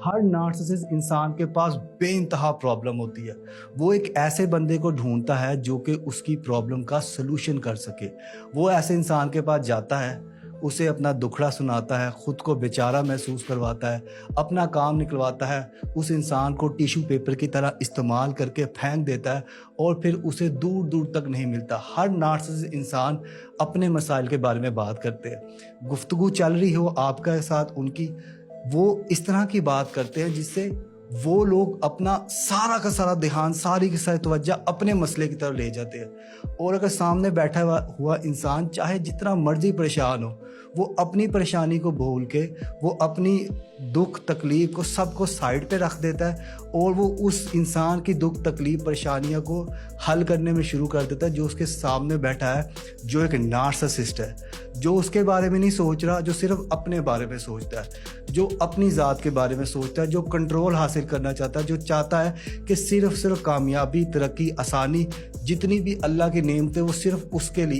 ہر narcissist انسان کے پاس بے انتہا پرابلم ہوتی ہے. وہ ایک ایسے بندے کو ڈھونڈتا ہے جو کہ اس کی پرابلم کا سلوشن کر سکے. وہ ایسے انسان کے پاس جاتا ہے, اسے اپنا دکھڑا سناتا ہے, خود کو بیچارہ محسوس کرواتا ہے, اپنا کام نکلواتا ہے, اس انسان کو ٹیشو پیپر کی طرح استعمال کر کے پھینک دیتا ہے اور پھر اسے دور دور تک نہیں ملتا. ہر نارسسسٹ انسان اپنے مسائل کے بارے میں بات کرتے ہیں. گفتگو چل رہی ہو آپ کے ساتھ ان کی, وہ اس طرح کی بات کرتے ہیں جس سے وہ لوگ اپنا سارا کا سارا دھیان, ساری کی ساری توجہ اپنے مسئلے کی طرف لے جاتے ہیں. اور اگر سامنے بیٹھا ہوا انسان چاہے جتنا مرضی پریشان ہو, وہ اپنی پریشانی کو بھول کے وہ اپنی دکھ تکلیف کو سب کو سائڈ پہ رکھ دیتا ہے اور وہ اس انسان کی دکھ تکلیف پریشانیوں کو حل کرنے میں شروع کر دیتا ہے جو اس کے سامنے بیٹھا ہے, جو ایک نارسسسٹ ہے, جو اس کے بارے میں نہیں سوچ رہا, جو صرف اپنے بارے میں سوچتا ہے, جو اپنی ذات کے بارے میں سوچتا ہے, جو کنٹرول حاصل کرنا چاہتا ہے, جو چاہتا ہے کہ صرف کامیابی, ترقی, آسانی, جتنی بھی اللہ کی نعمتیں وہ صرف اس کے لیے